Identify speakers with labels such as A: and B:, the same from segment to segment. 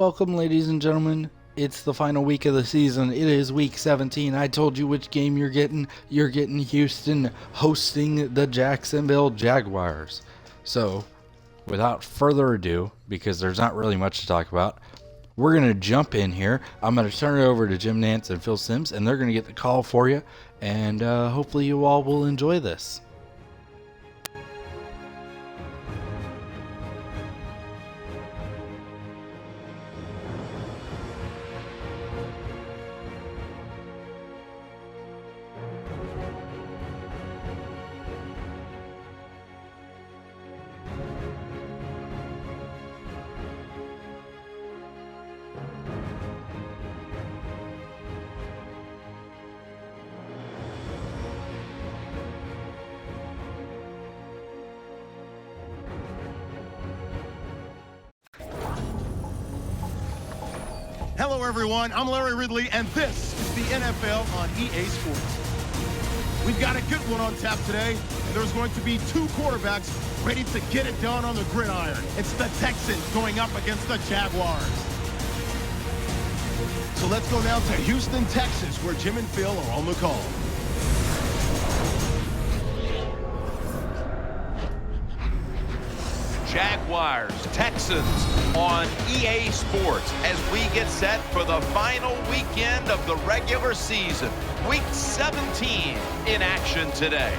A: Welcome, ladies and gentlemen. It's the final week of the season. It is week 17. I told you which game you're getting. You're getting Houston hosting the Jacksonville Jaguars. So, without further ado, because there's not really much to talk about, we're going to jump in here. I'm going to turn it over to Jim Nance and Phil Sims, and they're going to get the call for you. And hopefully you all will enjoy this.
B: Hello, everyone. I'm Larry Ridley, and this is the NFL on EA Sports. We've got a good one on tap today, and there's going to be two quarterbacks ready to get it done on the gridiron. It's the Texans going up against the Jaguars. So let's go now to Houston, Texas, where Jim and Phil are on the call.
C: Jaguars, Texans on EA Sports as we get set for the final weekend of the regular season. Week 17 in action today.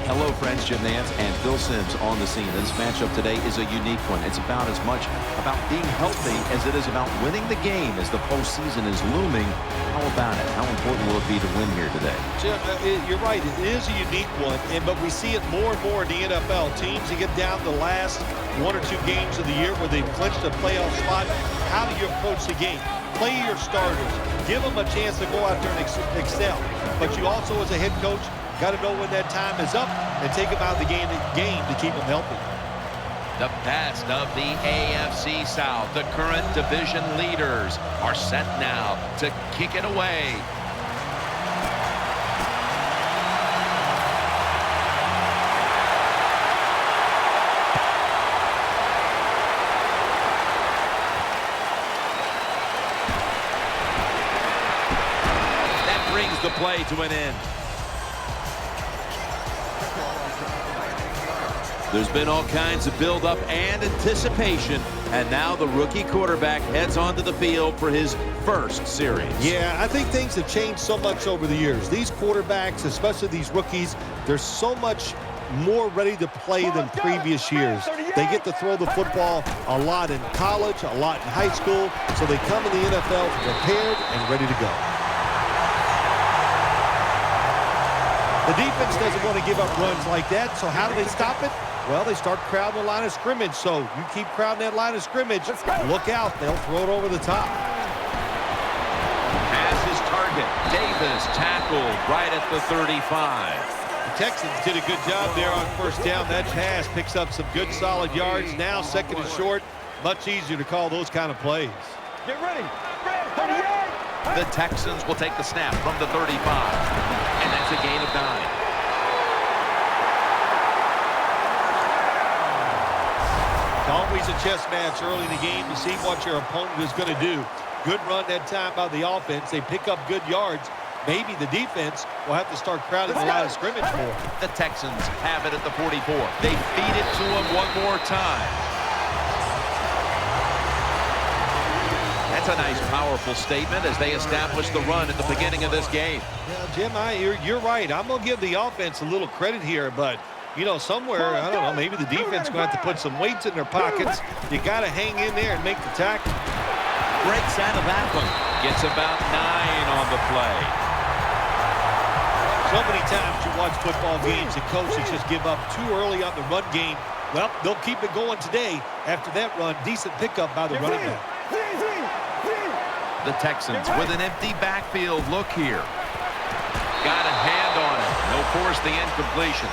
D: Hello, friends. Jim Nance and Phil Sims on the scene. This matchup today is a unique one. It's about as much about being healthy as it is about winning the game as the postseason is looming. How about it? How important will it be to win here today?
E: Jim, you're right. It is a unique one, but we see it more and more in the NFL. Teams that get down to the last one or two games of the year where they've clinched a playoff spot. How do you approach the game? Play your starters. Give them a chance to go out there and excel. But you also, as a head coach, got to know when that time is up and take them out of the game to keep them healthy.
C: The best of the AFC South, the current division leaders, are set now to kick it away. That brings the play to an end. There's been all kinds of build-up and anticipation, and now the rookie quarterback heads onto the field for his first series.
E: Yeah, I think things have changed so much over the years. These quarterbacks, especially these rookies, they're so much more ready to play than previous years. They get to throw the football a lot in college, a lot in high school, so they come in the NFL prepared and ready to go. The defense doesn't want to give up runs like that, so how do they stop it? Well, they start crowding the line of scrimmage, so you keep crowding that line of scrimmage, look out, they'll throw it over the top.
C: As his target, Davis tackled right at the 35.
E: The Texans did a good job there on first down. That pass picks up some good solid yards. Now second and short, much easier to call those kind of plays.
B: Get ready.
C: The Texans will take the snap from the 35, and that's a gain of 9.
E: It's always a chess match early in the game to see what your opponent is going to do. Good run that time by the offense. They pick up good yards. Maybe the defense will have to start crowding the line of scrimmage more.
C: The Texans have it at the 44. They feed it to him one more time. That's a nice, powerful statement as they establish the run at the beginning of this game.
E: Yeah, Jim, you're right. I'm going to give the offense a little credit here, but you know, somewhere, I don't know, maybe the defense going to have to put some weights in their pockets. You got to hang in there and make the tackle.
C: Breaks out of that one. Gets about 9 on the play.
E: So many times you watch football games and coaches just give up too early on the run game. Well, they'll keep it going today. After that run, decent pickup by the running back.
C: The Texans with an empty backfield look here. Got a hand on it. They'll force the incompletion.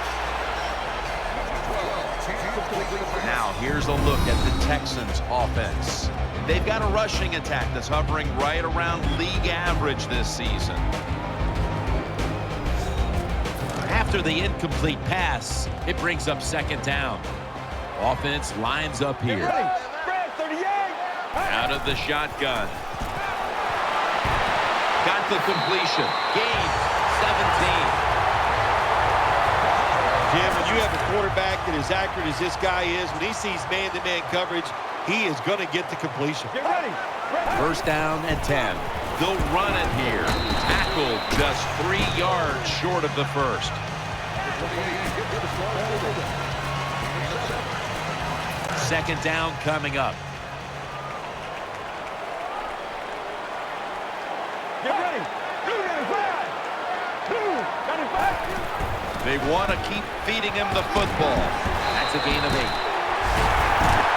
C: Now here's a look at the Texans offense. They've got a rushing attack that's hovering right around league average this season. After the incomplete pass, it brings up second down. Offense lines up here. Out of the shotgun. Got the completion. Gain 17.
E: Jim, when you have a quarterback that is accurate as this guy is, when he sees man-to-man coverage, he is going to get the completion.
B: Get ready.
C: First down and 10. They'll run it here. Tackled just 3 yards short of the first. Second down coming up.
B: Get ready. 295.
C: They want to keep feeding him the football. That's a gain of 8.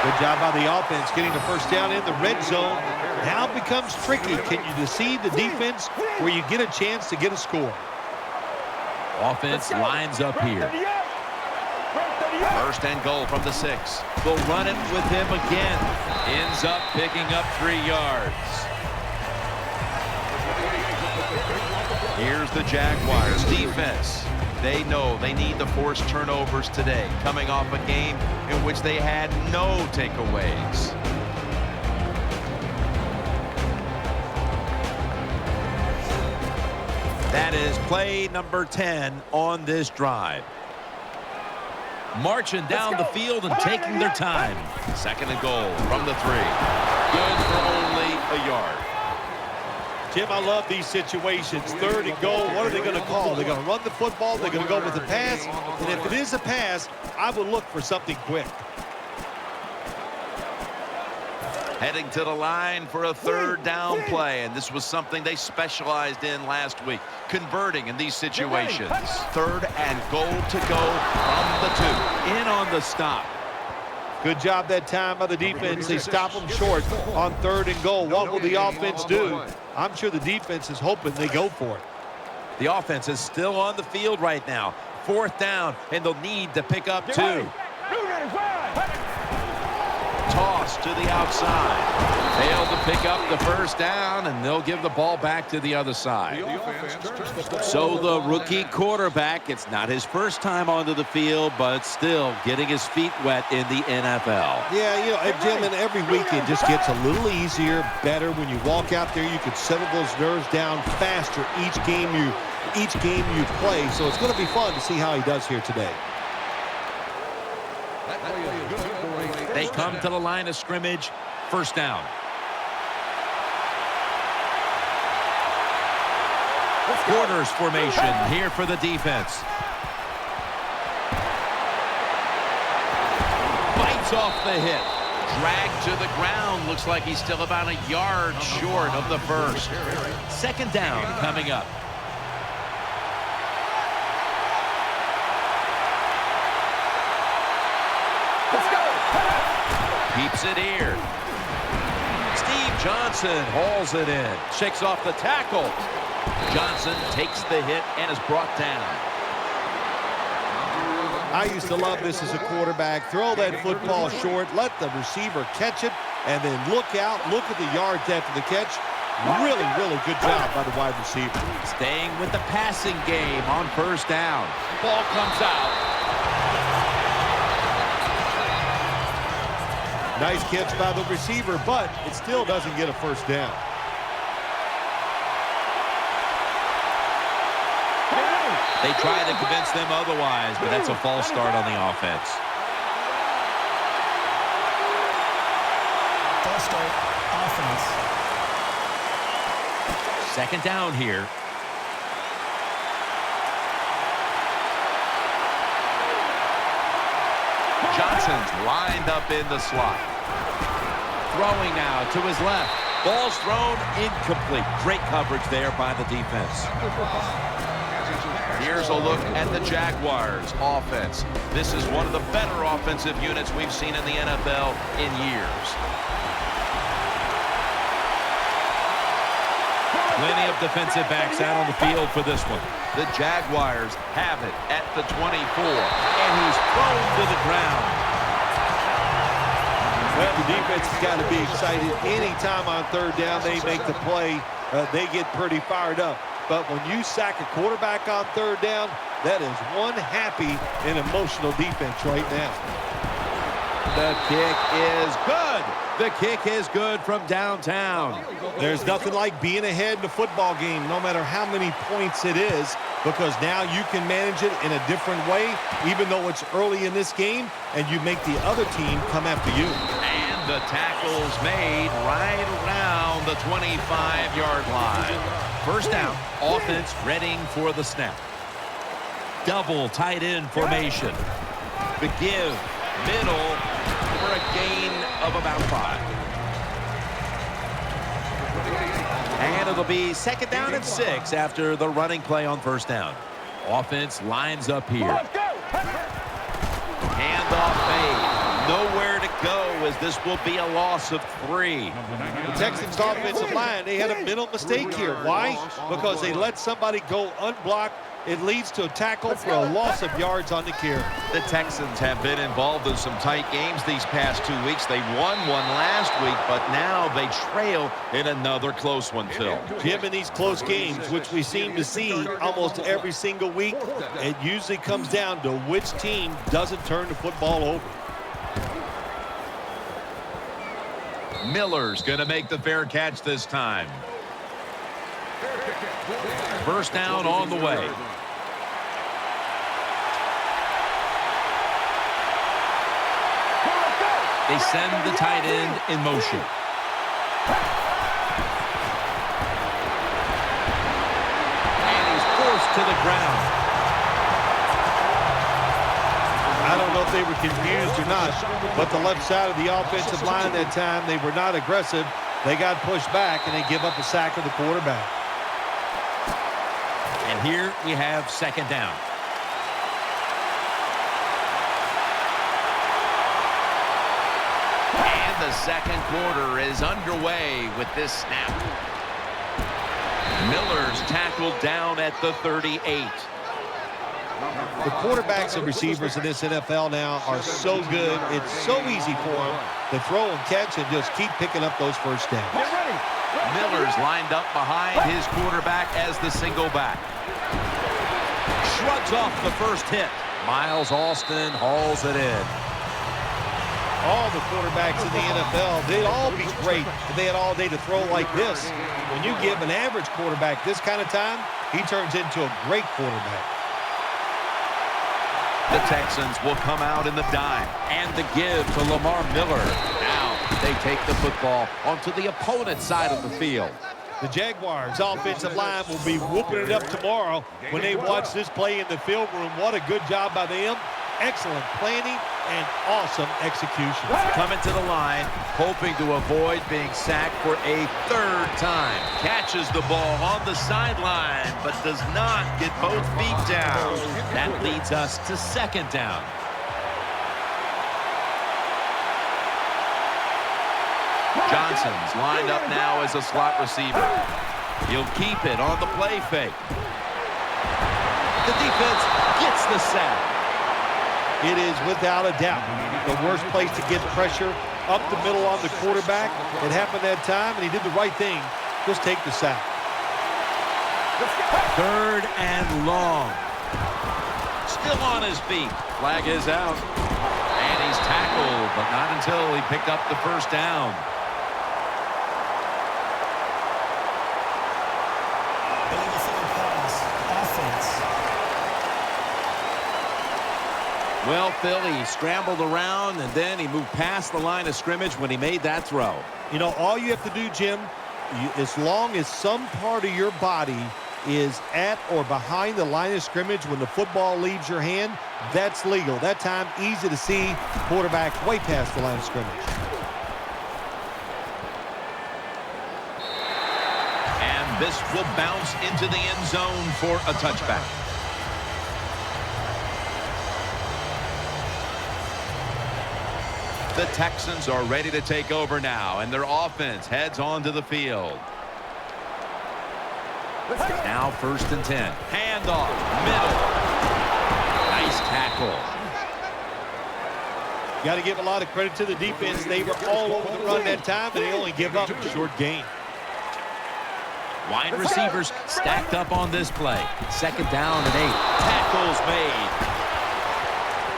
E: Good job by the offense getting the first down in the red zone. Now it becomes tricky. Can you deceive the defense where you get a chance to get a score?
C: Offense lines up here. First and goal from the 6. They'll run it with him again. Ends up picking up 3 yards. Here's the Jaguars defense. They know they need to force turnovers today, coming off a game in which they had no takeaways. That is play number 10 on this drive. Marching down the field and taking their time. Second and goal from the 3. Good for only a yard.
E: Jim, I love these situations. Third and goal, what are they going to call? They're going to run the football, they're going to go with the pass, and if it is a pass, I would look for something quick.
C: Heading to the line for a third down play, and this was something they specialized in last week, converting in these situations. Third and goal to go from the 2. In on the stop.
E: Good job that time by the defense. They stop them short on third and goal. What will the offense do? I'm sure the defense is hoping they go for it.
C: The offense is still on the field right now. Fourth down, and they'll need to pick up 2. Toss to the outside. Failed to pick up the first down, and they'll give the ball back to the other side. So the rookie quarterback, it's not his first time onto the field, but still getting his feet wet in the NFL.
E: Yeah, you know, Jim, and every week it just gets a little easier, better. When you walk out there, you can settle those nerves down faster each game you play. So it's going to be fun to see how he does here today.
C: They come to the line of scrimmage. First down. Quarters formation here for the defense. Bites off the hit. Dragged to the ground. Looks like he's still about a yard short of the first. Second down coming up. Keeps it here. Steve Johnson hauls it in. Shakes off the tackle. Johnson takes the hit and is brought down.
E: I used to love this as a quarterback. Throw that football short, let the receiver catch it, and then look out, look at the yards after the catch. Really, really good job by the wide receiver.
C: Staying with the passing game on first down. Ball comes out.
E: Nice catch by the receiver, but it still doesn't get a first down.
C: They try to convince them otherwise, but that's a false start on the offense.
F: False start, offense.
C: Second down here. Johnson's lined up in the slot. Throwing now to his left. Ball's thrown incomplete. Great coverage there by the defense. Here's a look at the Jaguars offense. This is one of the better offensive units we've seen in the NFL in years. Plenty of defensive backs out on the field for this one. The Jaguars have it at the 24, and he's thrown to the ground.
E: Well, the defense has got to be excited. Anytime on third down they make the play, they get pretty fired up. But when you sack a quarterback on third down, that is one happy and emotional defense right now.
D: The kick is good. The kick is good from downtown.
E: There's nothing like being ahead in a football game, no matter how many points it is, because now you can manage it in a different way, even though it's early in this game, and you make the other team come after you.
C: And the tackle's made right around the 25-yard line. First down, offense readying for the snap. Double tight end formation. The give, middle, for a gain of about 5.
D: And it'll be second down and 6 after the running play on first down.
C: Offense lines up here. Handoff made. Nowhere to go, as this will be a loss of 3.
E: The Texans offensive line, they had a mental mistake here. Why? Because they let somebody go unblocked. It leads to a tackle for a loss of yards on the carry.
C: The Texans have been involved in some tight games these past 2 weeks. They won one last week, but now they trail in another close one, Phil.
E: Jim, in these close games, which we seem to see almost every single week, it usually comes down to which team doesn't turn the football over.
C: Miller's going to make the fair catch this time. First down on the way. They send the tight end in motion. And he's forced to the ground.
E: I don't know if they were confused or not, but the left side of the offensive line that time, they were not aggressive. They got pushed back, and they give up a sack of the quarterback.
C: And here we have second down. And the second quarter is underway with this snap. Miller's tackled down at the 38.
E: The quarterbacks and receivers in this NFL now are so good. It's so easy for them to throw and catch and just keep picking up those first downs.
C: Miller's lined up behind his quarterback as the single back. Shrugs off the first hit. Miles Austin hauls it in.
E: All the quarterbacks in the NFL, they'd all be great if they had all day to throw like this. When you give an average quarterback this kind of time, he turns into a great quarterback.
C: The Texans will come out in the dime. And the give to Lamar Miller. Now they take the football onto the opponent's side of the field.
E: The Jaguars' offensive line will be whooping it up tomorrow when they watch this play in the film room. What a good job by them. Excellent planning and awesome execution.
C: Coming to the line, hoping to avoid being sacked for a third time. Catches the ball on the sideline, but does not get both feet down. That leads us to second down. Johnson's lined up now as a slot receiver. He'll keep it on the play fake. The defense gets the sack.
E: It is without a doubt the worst place to get pressure up the middle on the quarterback. It happened that time, and he did the right thing. Just take the sack.
C: Third and long. Still on his feet. Flag is out. And he's tackled, but not until he picked up the first down. Well, Phil, he scrambled around, and then he moved past the line of scrimmage when he made that throw.
E: You know, all you have to do, Jim, as long as some part of your body is at or behind the line of scrimmage when the football leaves your hand, that's legal. That time, easy to see, quarterback way past the line of scrimmage.
C: And this will bounce into the end zone for a touchback. The Texans are ready to take over now, and their offense heads onto the field. Now first and 10. Handoff, middle. Nice tackle.
E: Got to give a lot of credit to the defense. They were all over the run that time, and they only give up a short gain.
C: Wide receivers stacked up on this play. Second down and 8. Tackles made.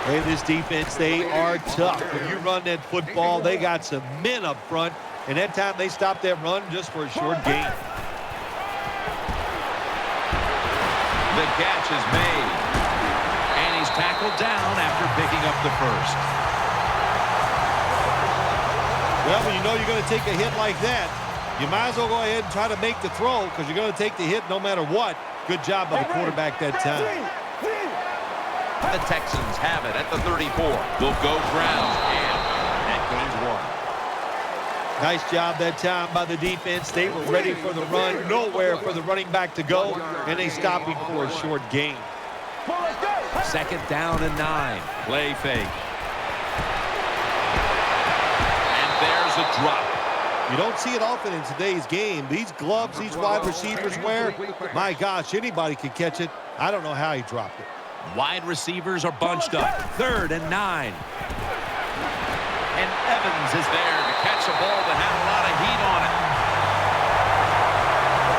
E: Hey, this defense, they are tough. When you run that football, they got some men up front, and that time they stopped that run just for a short gain.
C: The catch is made. And he's tackled down after picking up the first.
E: Well, when you know you're going to take a hit like that, you might as well go ahead and try to make the throw because you're going to take the hit no matter what. Good job by the quarterback that time.
C: The Texans have it at the 34. Will go ground, and that gains 1.
E: Nice job that time by the defense. They were ready for the run, nowhere for the running back to go, and they stopped him for a short gain.
C: 2nd down and 9. Play fake. And there's a drop.
E: You don't see it often in today's game. These gloves these wide receivers wear, my gosh, anybody could catch it. I don't know how he dropped it.
C: Wide receivers are bunched up. 3rd and 9. And Evans is there to catch a ball that had a lot of heat on it.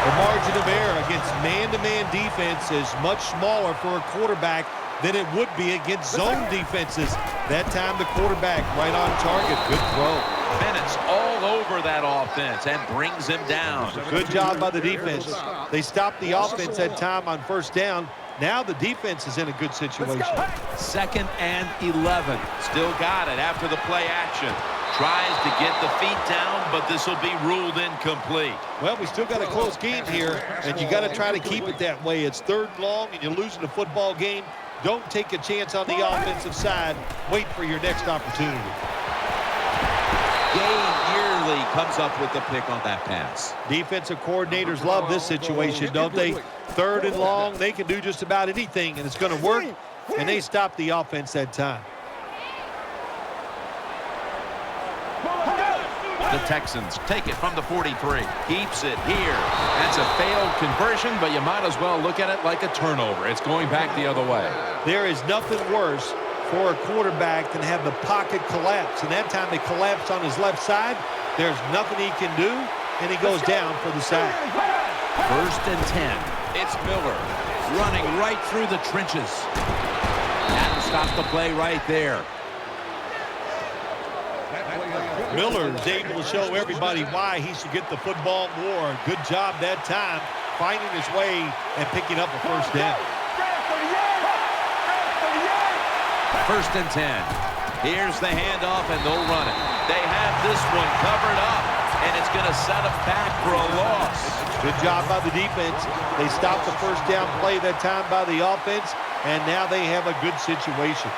E: The margin of error against man-to-man defense is much smaller for a quarterback than it would be against zone defenses. That time the quarterback right on target. Good throw.
C: Bennett's all over that offense and brings him down.
E: Good job by the defense. They stopped the offense that time on 1st down. Now the defense is in a good situation.
C: 2nd and 11. Still got it after the play action. Tries to get the feet down, but this will be ruled incomplete.
E: Well, we still got a close game here, and you got to try to keep it that way. It's 3rd long, and you're losing the football game. Don't take a chance on the offensive side. Wait for your next opportunity.
C: Gabe Yearly comes up with the pick on that pass.
E: Defensive coordinators love this situation, don't they? 3rd and long, they can do just about anything, and it's going to work, and they stop the offense that time.
C: The Texans take it from the 43. Keeps it here. That's a failed conversion, but you might as well look at it like a turnover. It's going back the other way.
E: There is nothing worse for a quarterback than have the pocket collapse, and that time it collapsed on his left side. There's nothing he can do, and he goes down for the sack.
C: 1st and 10. It's Miller running right through the trenches. That'll stop the play right there.
E: Miller is able to show everybody why he should get the football more. Good job that time, finding his way and picking up a 1st down.
C: 1st and 10. Here's the handoff, and they'll run it. They have this one covered up, and it's going to set them back for a loss.
E: Good job by the defense. They stopped the 1st down play that time by the offense, and now they have a good situation.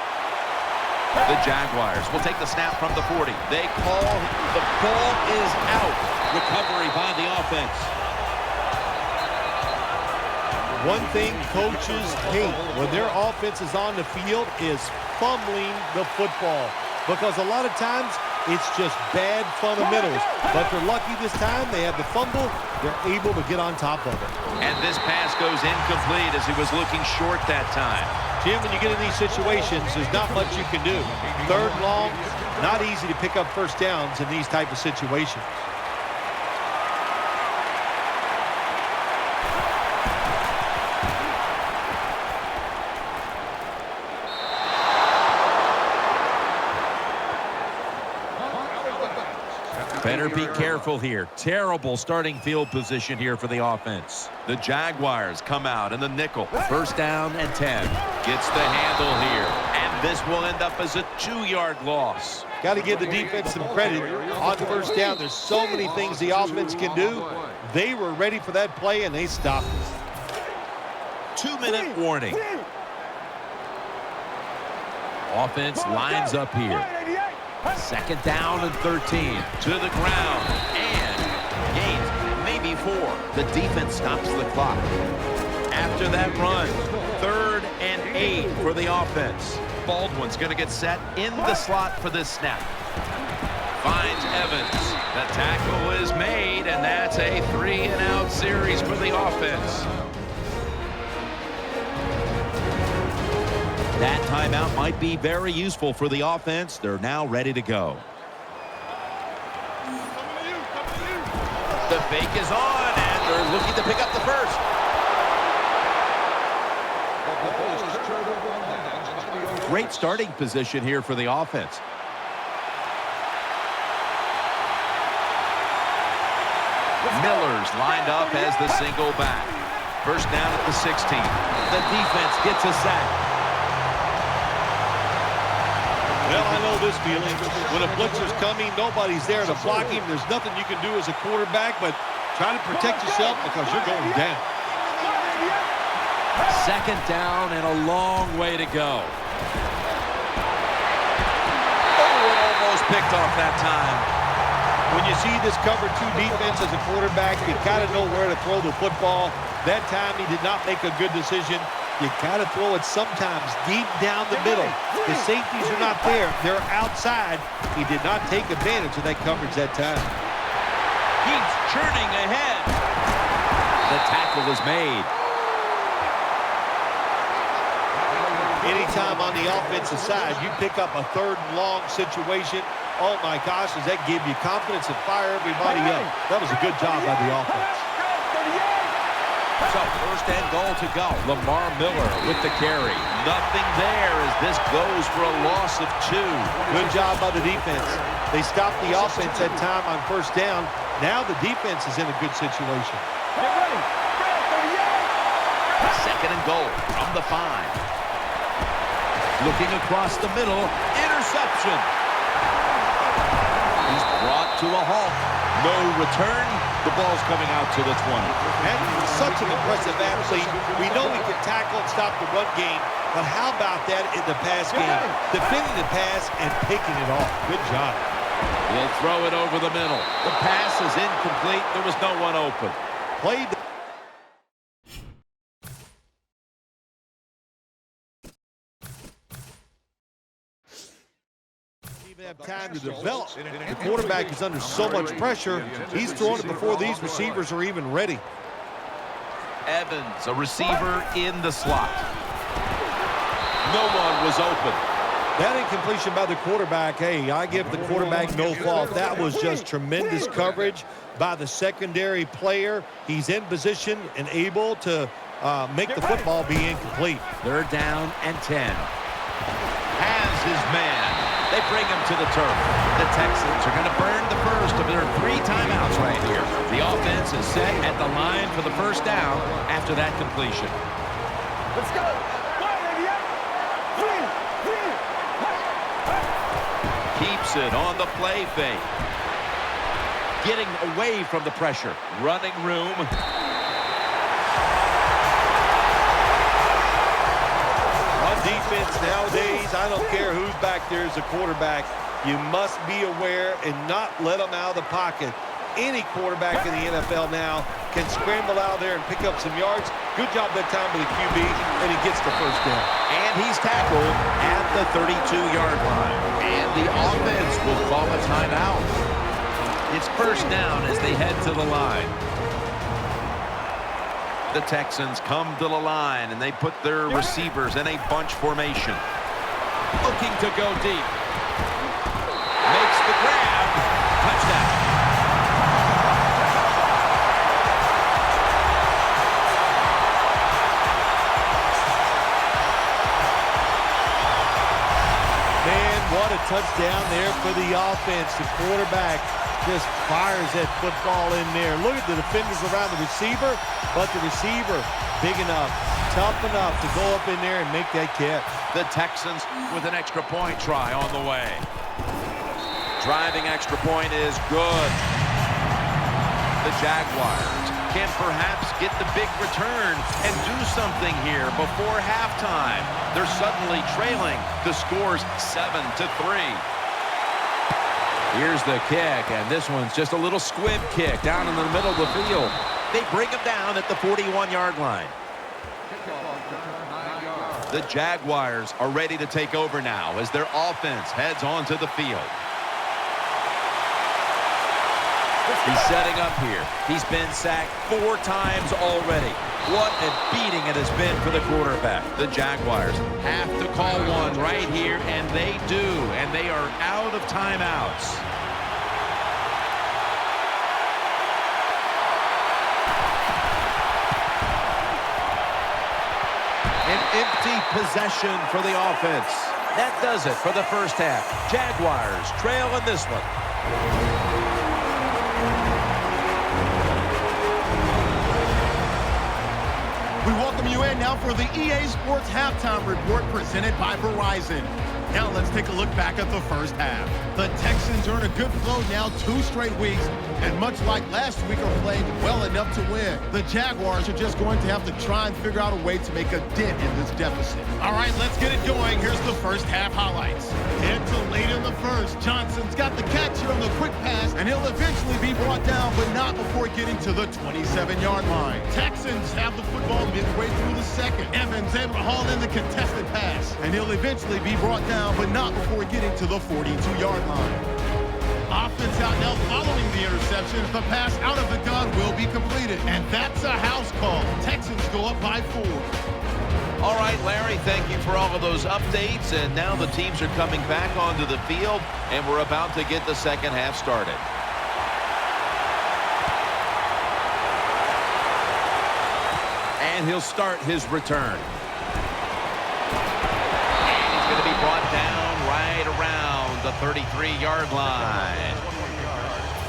C: The Jaguars will take the snap from the 40. They call the ball is out. Recovery by the offense.
E: One thing coaches hate when their offense is on the field is fumbling the football, because a lot of times it's just bad fundamentals. But they're lucky this time. They have the fumble. They're able to get on top of it.
C: And this pass goes incomplete as he was looking short that time.
E: Jim, when you get in these situations, there's not much you can do. 3rd long, not easy to pick up 1st downs in these type of situations.
C: Better be careful here. Terrible starting field position here for the offense. The Jaguars come out in the nickel. 1st down and 10. Gets the handle here. And this will end up as a 2-yard loss.
E: Got to give the defense some credit on 1st down. There's so many things the offense can do. They were ready for that play, and they stopped it.
C: 2-minute warning. Offense lines up here. 2nd down and 13. To the ground. And gains maybe 4. The defense stops the clock. After that run, 3rd and 8 for the offense. Baldwin's going to get set in the slot for this snap. Finds Evans. The tackle is made, and that's a 3-and-out series for the offense. That timeout might be very useful for the offense. They're now ready to go. The fake is on, and they're looking to pick up the first.
D: Great starting position here for the offense. Miller's lined up as the single back. First down at the 16. The defense gets a sack.
E: Well, I know this feeling. When a blitzer's coming, nobody's there to block him. There's nothing you can do as a quarterback but try to protect yourself because you're going down.
D: Second down and a long way to go. Oh, it almost picked off that time.
E: When you see this cover 2 defense as a quarterback, you got to know where to throw the football. That time he did not make a good decision. You got to throw it sometimes deep down the middle. The safeties are not there. They're outside. He did not take advantage of that coverage that time.
D: Keeps churning ahead. The tackle is made.
E: Anytime on the offensive side, you pick up a 3rd and long situation, oh my gosh, does that give you confidence and fire everybody up? That was a good job by the offense.
D: So first and goal to go. Lamar Miller with the carry. Nothing there as this goes for a loss of 2.
E: Good job by the defense. They stopped the offense that time on first down. Now the defense is in a good situation.
D: Second and goal from the 5. Looking across the middle. Interception. He's brought to a halt. No return. The ball's coming out to the 20.
E: And such an impressive athlete. We know he can tackle and stop the run game, but how about that in the pass game? Defending the pass and picking it off. Good job.
D: He'll throw it over the middle. The pass is incomplete. There was no one open.
E: Played the have time to develop. The quarterback is under so much pressure, he's throwing it before these receivers are even ready.
D: Evans, a receiver in the slot. No one was open.
E: That incompletion by the quarterback, hey, I give the quarterback no fault. That was just tremendous coverage by the secondary player. He's in position and able to make the football be incomplete.
D: They're down and 10. Has his man. They bring him to the turf. The Texans are going to burn the first of their 3 timeouts right here. The offense is set at the line for the first down after that completion.
F: Let's go.
D: Keeps it on the play fake. Getting away from the pressure. Running room.
E: Defense nowadays, I don't care who's back there as a quarterback. You must be aware and not let them out of the pocket. Any quarterback in the NFL now can scramble out there and pick up some yards. Good job that time with the QB, and he gets the first down.
D: And he's tackled at the 32-yard line. And the offense will call a timeout. It's first down as they head to the line. The Texans come to the line, and they put their receivers in a bunch formation. Looking to go deep. Makes the grab. Touchdown.
E: Man, what a touchdown there for the offense. The quarterback just fires that football in there. Look at the defenders around the receiver, but the receiver big enough, tough enough to go up in there and make that catch.
D: The Texans with an extra point try on the way. Driving extra point is good. The Jaguars can perhaps get the big return and do something here before halftime. They're suddenly trailing. The score's 7-3. Here's the kick, and this one's just a little squib kick down in the middle of the field. They bring him down at the 41-yard line. The Jaguars are ready to take over now as their offense heads onto the field. He's setting up here. He's been sacked 4 times already. What a beating it has been for the quarterback. The Jaguars have to call one right here, and they do, and they are out of timeouts. An empty possession for the offense.
C: That does it for the first half. Jaguars trail in this one.
B: We welcome you in now for the EA Sports Halftime Report presented by Verizon. Now let's take a look back at the first half. The Texans are in a good flow now 2 straight weeks, and much like last week are playing well enough to win. The Jaguars are just going to have to try and figure out a way to make a dent in this deficit. All right, let's get it going. Here's the first half highlights. Head to late in the first. Johnson's got the catch here on the quick pass, and he'll eventually be brought down, but not before getting to the 27-yard line. Texans have the football midway through the second. Evans able to haul in the contested pass, and he'll eventually be brought down, but not before getting to the 42-yard line. Offense out now following the interception. The pass out of the gun will be completed, and that's a house call. Texans go up by 4.
C: All right, Larry, thank you for all of those updates. And now the teams are coming back onto the field, and we're about to get the second half started. And he'll start his return. And he's going to be brought down right around the 33-yard line.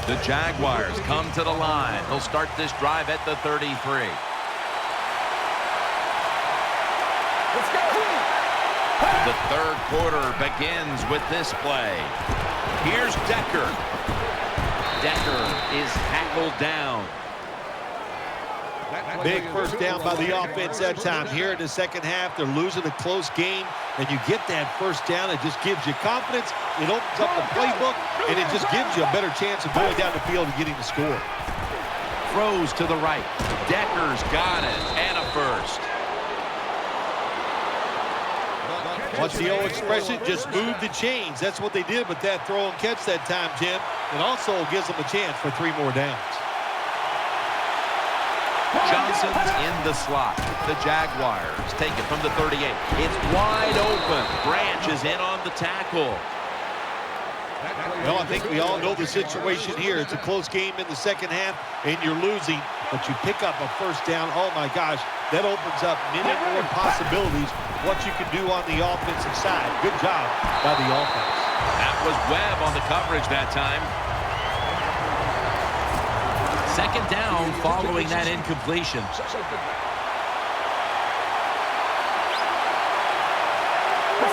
C: The Jaguars come to the line. He'll start this drive at the 33. The third quarter begins with this play. Here's Decker. Decker is tackled down.
E: Big first down by the offense that time. Here in the second half, they're losing a close game, and you get that first down. It just gives you confidence. It opens up the playbook, and it just gives you a better chance of going down the field and getting the score.
C: Throws to the right. Decker's got it, and a first.
E: What's the old expression? Just move the chains. That's what they did with that throw and catch that time, Jim. It also gives them a chance for 3 more downs.
C: Johnson's in the slot. The Jaguars take it from the 38. It's wide open. Branch is in on the tackle.
E: Well, I think we all know the situation here. It's a close game in the second half, and you're losing, but you pick up a first down. Oh, my gosh, that opens up many more possibilities what you can do on the offensive side. Good job by the offense.
C: That was Webb on the coverage that time. Second down following that incompletion.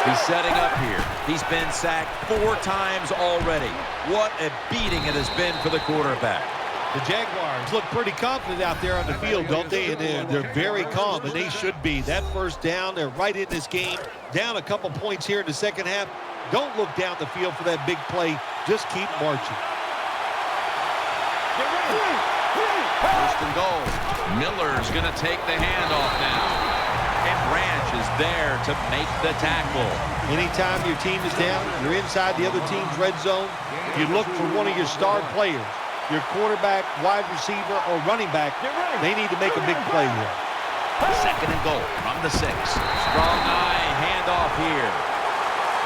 C: He's setting up here. He's been sacked 4 times already. What a beating it has been for the quarterback.
E: The Jaguars look pretty confident out there on the field, don't they? And they're very calm, and they should be. That first down, they're right in this game. Down a couple points here in the second half. Don't look down the field for that big play. Just keep marching.
C: First and goal. Miller's going to take the handoff now. And Branch is there to make the tackle.
E: Anytime your team is down, you're inside the other team's red zone, you look for one of your star players, your quarterback, wide receiver, or running back. They need to make a big play here.
C: Second and goal from the 6. Strong eye handoff here.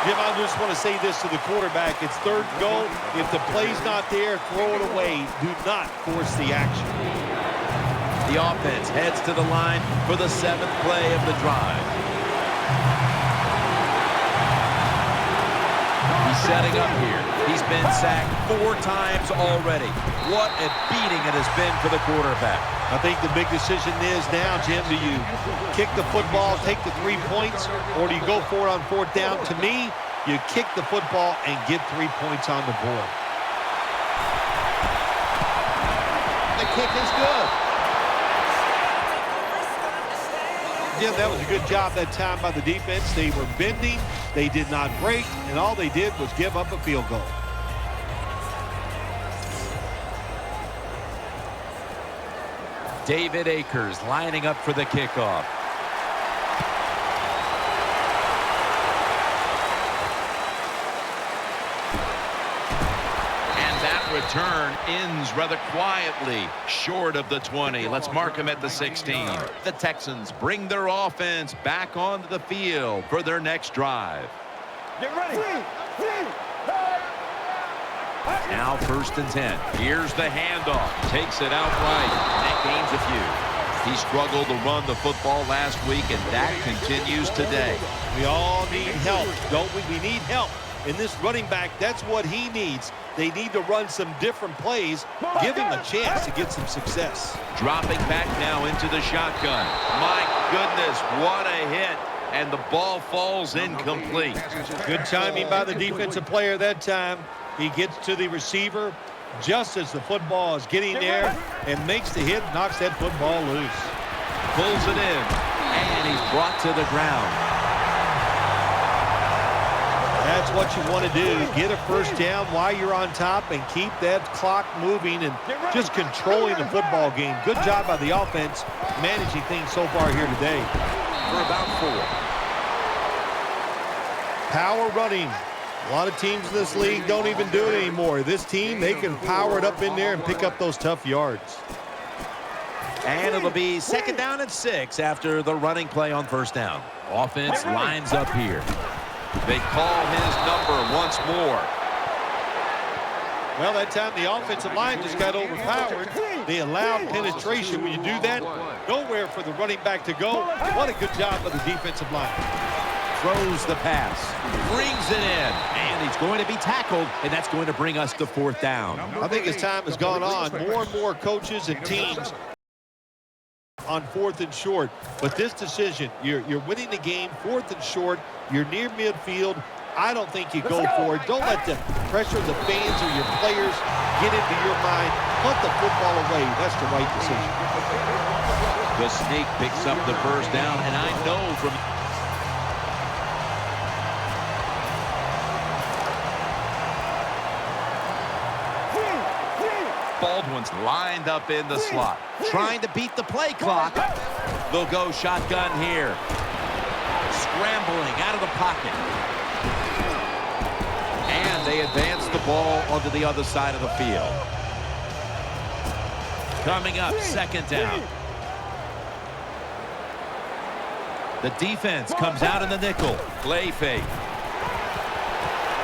E: Jim, I just want to say this to the quarterback. It's third and goal. If the play's not there, throw it away. Do not force the action.
C: The offense heads to the line for the 7th play of the drive. He's setting up here. He's been sacked 4 times already. What a beating it has been for the quarterback.
E: I think the big decision is now, Jim, do you kick the football, take the 3 points, or do you go for it on 4th down? To me, you kick the football and get 3 points on the board.
C: The kick is good.
E: Jim, that was a good job that time by the defense. They were bending, they did not break, and all they did was give up a field goal.
C: David Akers lining up for the kickoff. Return ends rather quietly short of the 20. Let's mark him at the 16. The Texans bring their offense back onto the field for their next drive.
F: Get ready.
C: Now 1st and 10. Here's the handoff. Takes it outright. That gains a few. He struggled to run the football last week, and that continues today.
E: We all need help, don't we? We need help. And this running back, that's what he needs. They need to run some different plays, give him a chance to get some success.
C: Dropping back now into the shotgun. My goodness, what a hit. And the ball falls incomplete.
E: Good timing by the defensive player that time. He gets to the receiver just as the football is getting there and makes the hit, knocks that football loose.
C: Pulls it in, and he's brought to the ground.
E: That's what you want to do. Get a first down while you're on top and keep that clock moving and just controlling the football game. Good job by the offense managing things so far here today.
C: For about 4.
E: Power running. A lot of teams in this league don't even do it anymore. This team, they can power it up in there and pick up those tough yards.
D: And it'll be 2nd down and 6 after the running play on 1st down. Offense lines up here.
C: They call his number once more.
E: Well, that time the offensive line just got overpowered. They allowed penetration. When you do that, nowhere for the running back to go. What a good job by the defensive line.
D: Throws the pass, brings it in, and he's going to be tackled, and that's going to bring us to 4th down.
E: I think as time has gone on, more and more coaches and teams on 4th and short. But this decision, you're winning the game, 4th and short, you're near midfield. I don't think you go for it. Don't let the pressure of the fans or your players get into your mind. Put the football away. That's the right decision.
C: The sneak picks up the 1st down, and I know from Baldwin's lined up in the slot.
D: Trying to beat the play clock.
C: They'll go shotgun here.
D: Scrambling out of the pocket.
C: And they advance the ball onto the other side of the field.
D: Coming up, 2nd down. The defense comes out in the nickel.
C: Play fake.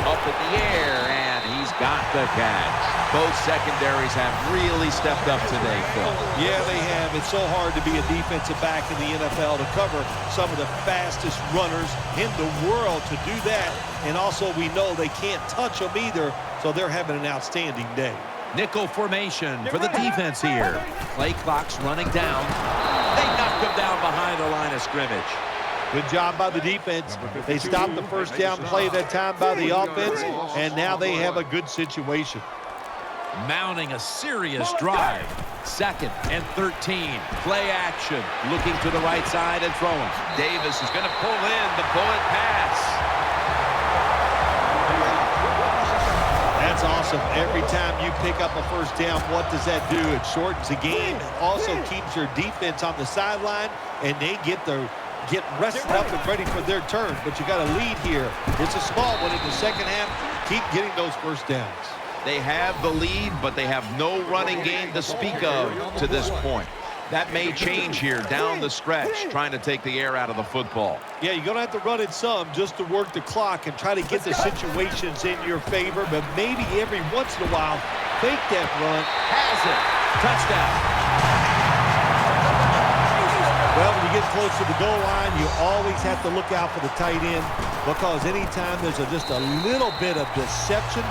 C: Up in the air, and he's got the catch. Both secondaries have really stepped up today, Phil.
E: Yeah, they have. It's so hard to be a defensive back in the NFL to cover some of the fastest runners in the world to do that. And also we know they can't touch them either, so they're having an outstanding day.
D: Nickel formation for the defense here. Play clock's running down. They knocked him down behind the line of scrimmage.
E: Good job by the defense. They stopped the 1st down play that time by the offense, and now they have a good situation.
D: Mounting a serious drive. 2nd and 13. Play action. Looking to the right side and throwing.
C: Davis is going to pull in the bullet pass.
E: That's awesome. Every time you pick up a 1st down, what does that do? It shortens the game. It also keeps your defense on the sideline, and they get rested up and ready for their turn. But you got a lead here. It's a small one in the 2nd half. Keep getting those 1st downs.
C: They have the lead, but they have no running game to speak of to this point. That may change here down the stretch, trying to take the air out of the football.
E: Yeah, you're going to have to run it some just to work the clock and try to get the situations in your favor, but maybe every once in a while, fake that run.
D: Has it. Touchdown.
E: Well, when you get close to the goal line, you always have to look out for the tight end, because anytime there's just a little bit of deception,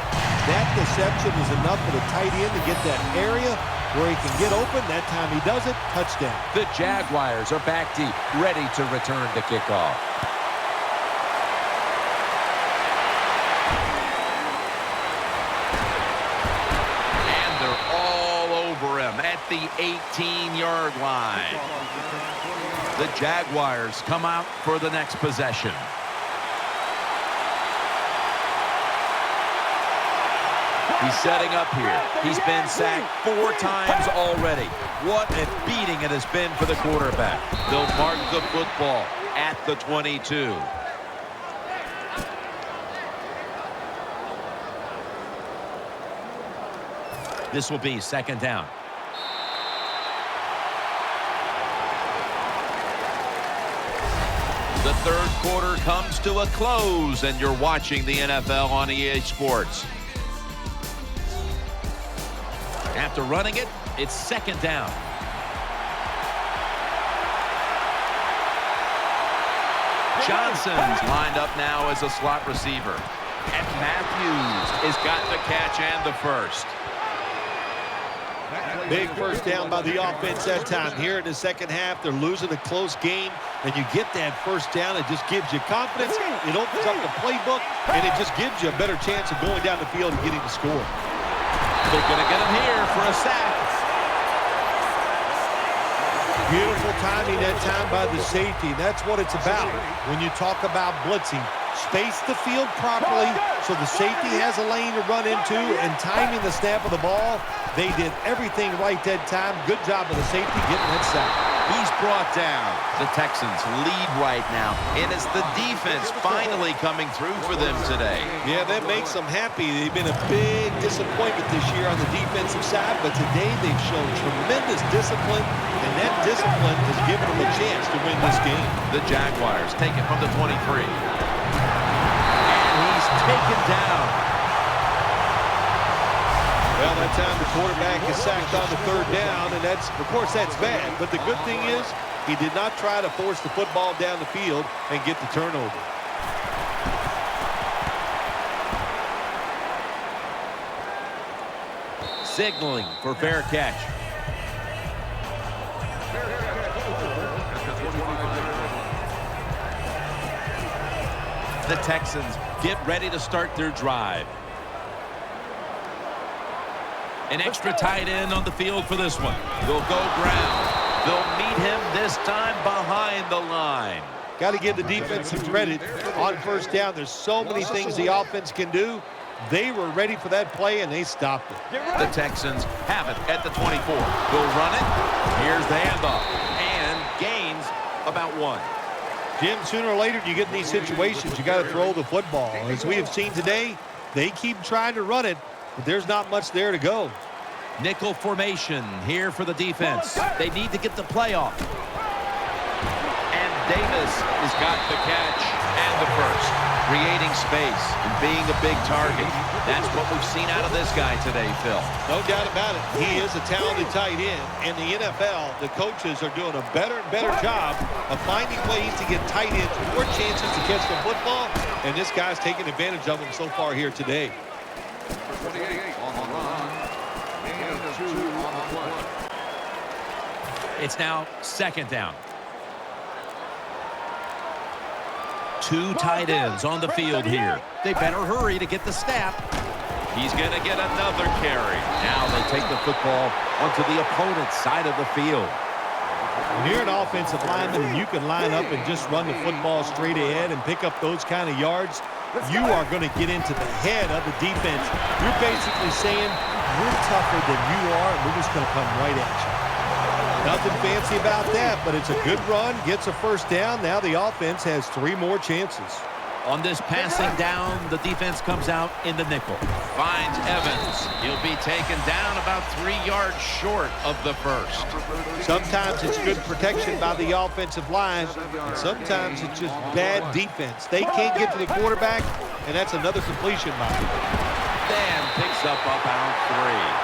E: that deception is enough for the tight end to get that area where he can get open. That time he does it, touchdown.
D: The Jaguars are back deep, ready to return the kickoff.
C: And they're all over him at the 18-yard line.
D: The Jaguars come out for the next possession. He's setting up here. He's been sacked 4 times already. What a beating it has been for the quarterback.
C: They'll mark the football at the 22.
D: This will be 2nd down.
C: The 3rd quarter comes to a close, and you're watching the NFL on EA Sports.
D: After running it, it's 2nd down.
C: Johnson's lined up now as a slot receiver. And Matthews has got the catch and the first.
E: Big first down by the offense that time. Here in the second half, they're losing a close game, and you get that first down. It just gives you confidence. It opens up the playbook, and it just gives you a better chance of going down the field and getting the score.
C: They're going to get him here for a sack.
E: Beautiful timing that time by the safety. That's what it's about when you talk about blitzing. Space the field properly so the safety has a lane to run into, and timing the snap of the ball. They did everything right that time. Good job of the safety getting that sack.
C: He's brought down. The Texans lead right now, and it's the defense finally coming through for them today.
E: Yeah, that makes them happy. They've been a big disappointment this year on the defensive side, but today they've shown tremendous discipline, and that discipline has given them a chance to win this game.
C: The Jaguars take it from the 23. And he's taken down.
E: Well, that time the quarterback is sacked on the third down, and that's, of course, that's bad. But the good thing is he did not try to force the football down the field and get the turnover.
C: Signaling for fair catch. The Texans get ready to start their drive. An extra tight end on the field for this one. They'll go ground. They'll meet him this time behind the line.
E: Got to give the defense some credit on first down. There's so many things the offense can do. They were ready for that play, and they stopped it.
C: The Texans have it at the 24. They'll run it. Here's the handoff. And gains about 1.
E: Jim, sooner or later you get in these situations, you got to throw the football. As we have seen today, they keep trying to run it, but there's not much there to go.
C: Nickel formation here for the defense. They need to get the play off. And Davis has got the catch and the first. Creating space and being a big target. That's what we've seen out of this guy today, Phil.
E: No doubt about it. He is a talented tight end. In the NFL, the coaches are doing a better and better job of finding ways to get tight ends more chances to catch the football, and this guy's taking advantage of them so far here today.
C: It's now second down. 2 tight ends on the field here. They better hurry to get the snap. He's going to get another carry. Now they take the football onto the opponent's side of the field.
E: When you're an offensive lineman and you can line up and just run the football straight ahead and pick up those kind of yards, you are going to get into the head of the defense. You're basically saying, we're tougher than you are, and we're just going to come right at you. Nothing fancy about that, but it's a good run, gets a first down. Now the offense has 3 more chances.
C: On this passing down, the defense comes out in the nickel. Finds Evans. He'll be taken down about 3 yards short of the first.
E: Sometimes it's good protection by the offensive line, and sometimes it's just bad defense. They can't get to the quarterback, and that's another completion by him.
C: Then picks up about 3.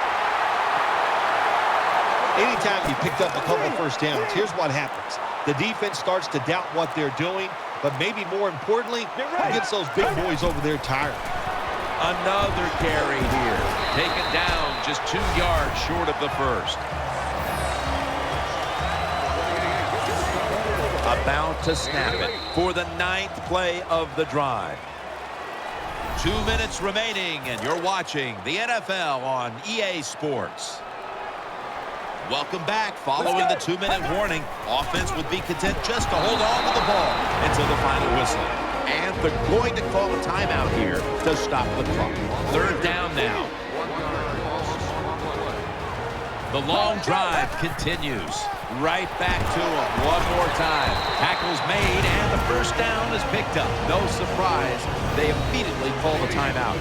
E: Anytime you picked up a couple first downs, here's what happens. The defense starts to doubt what they're doing, but maybe more importantly, it gets those big boys over there tired.
C: Another carry here. Taken down just 2 yards short of the first. About to snap it for the 9th play of the drive. 2 minutes remaining, and you're watching the NFL on EA Sports. Welcome back. Following the 2-minute warning, offense would be content just to hold on to the ball until the final whistle. And they're going to call a timeout here to stop the clock. 3rd down now. The long drive continues. Right back to him one more time. Tackle's made, and the first down is picked up. No surprise, they immediately call the timeout.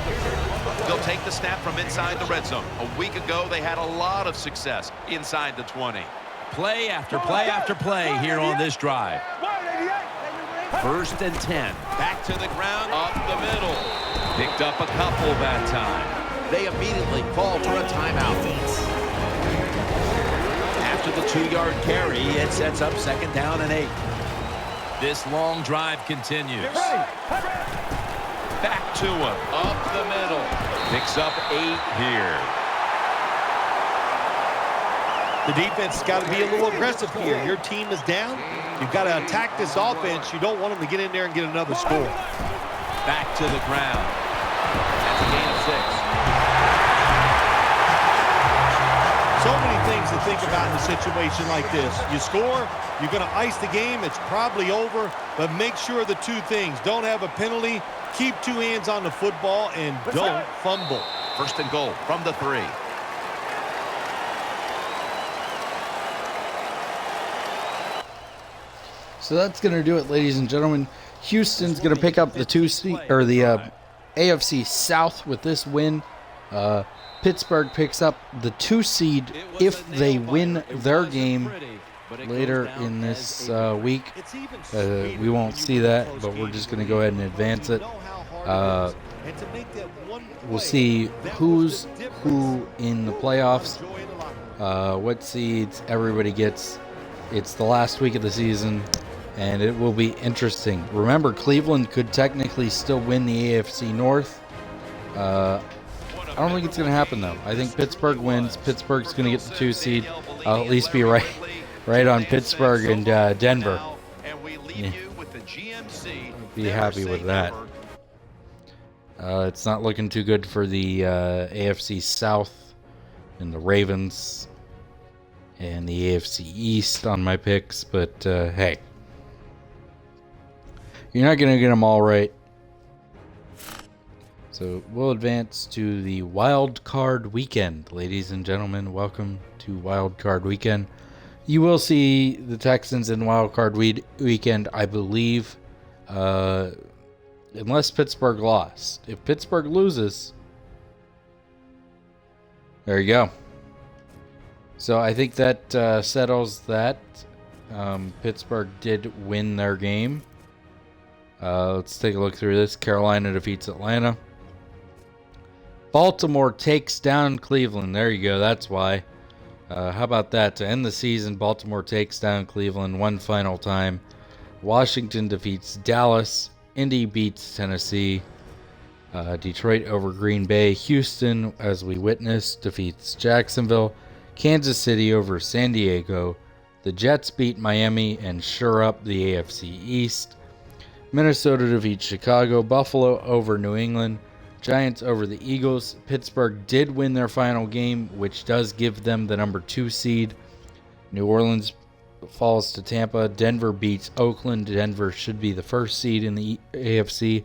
C: They'll take the snap from inside the red zone. A week ago, they had a lot of success inside the 20. Play after play after play here on this drive. 1st and 10. Back to the ground, up the middle. Picked up a couple that time. They immediately call for a timeout. After the 2-yard carry, it sets up 2nd down and 8. This long drive continues. Back to him, up the middle. Picks up 8 here.
E: The defense has got to be a little aggressive here. Your team is down. You've got to attack this offense. You don't want them to get in there and get another score.
C: Back to the ground. That's a gain of 6.
E: So many things to think about in a situation like this. You score, you're going to ice the game. It's probably over, but make sure the 2 things. Don't have a penalty, keep 2 hands on the football, and don't fumble.
C: First and goal from the 3.
A: So that's going to do it, ladies and gentlemen. Houston's going to pick up the 2 seed, or the AFC South with this win. Pittsburgh picks up the 2 seed if they win their game later in this week. We won't see that, but we're just going to go ahead and advance it. We'll see who's who in the playoffs, what seeds everybody gets. It's the last week of the season, and it will be interesting. Remember, Cleveland could technically still win the AFC North. I don't think it's going to happen, though. I think Pittsburgh wins. Pittsburgh's going to get the 2 seed. I'll at least be right on Pittsburgh and Denver. Yeah. Be happy with that. It's not looking too good for the AFC South and the Ravens and the AFC East on my picks, but hey, you're not going to get them all right. So we'll advance to the Wild Card Weekend, ladies and gentlemen. Welcome to Wild Card Weekend. You will see the Texans in Wild Card Weekend, I believe, unless Pittsburgh lost. If Pittsburgh loses, there you go. So I think that settles that. Pittsburgh did win their game. Let's take a look through this. Carolina defeats Atlanta. Baltimore takes down Cleveland. There you go. That's why. How about that? To end the season, Baltimore takes down Cleveland one final time. Washington defeats Dallas. Indy beats Tennessee. Detroit over Green Bay. Houston, as we witnessed, defeats Jacksonville. Kansas City over San Diego. The Jets beat Miami and shore up the AFC East. Minnesota defeats Chicago. Buffalo over New England. Giants over the Eagles. Pittsburgh did win their final game, which does give them the number 2 seed. New Orleans falls to Tampa. Denver beats Oakland. Denver should be the 1st seed in the AFC.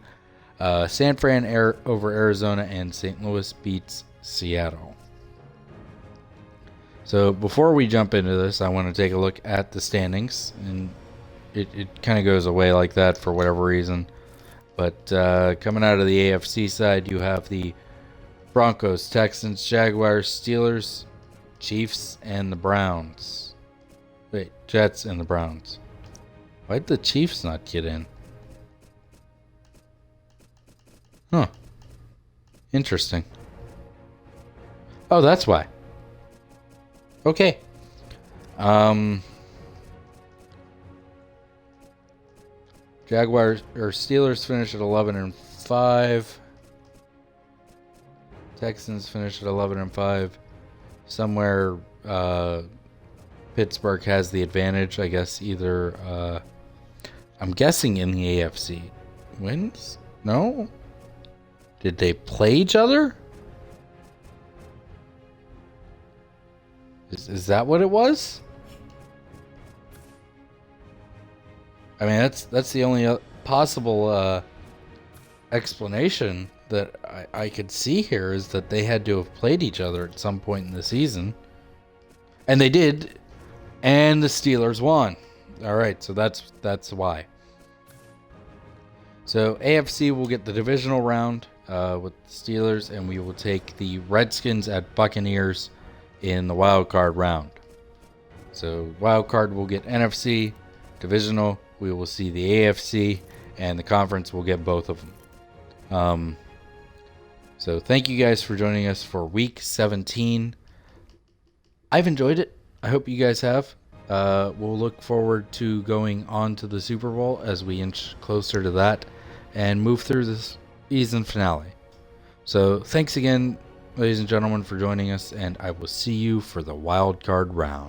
A: San Fran over Arizona, and St. Louis beats Seattle. So before we jump into this, I want to take a look at the standings, and it kind of goes away like that for whatever reason. But coming out of the AFC side, you have the Broncos, Texans, Jaguars, Steelers, Chiefs, and the Browns. Wait, Jets and the Browns. Why'd the Chiefs not get in? Huh. Interesting. Oh, that's why. Okay. Jaguars or Steelers finish at 11-5. Texans finish at 11-5. Somewhere Pittsburgh has the advantage. I guess either I'm guessing in the AFC. Wins? No? Did they play each other? Is that what it was? I mean, that's the only possible explanation that I could see here, is that they had to have played each other at some point in the season. And they did, and the Steelers won. All right, so that's why. So AFC will get the divisional round with the Steelers, and we will take the Redskins at Buccaneers in the wild card round. So wild card will get NFC, divisional we will see the AFC, and the conference will get both of them. So thank you guys for joining us for week 17. I've enjoyed it. I hope you guys have. We'll look forward to going on to the Super Bowl as we inch closer to that and move through this season finale. So thanks again, ladies and gentlemen, for joining us, and I will see you for the wild card round.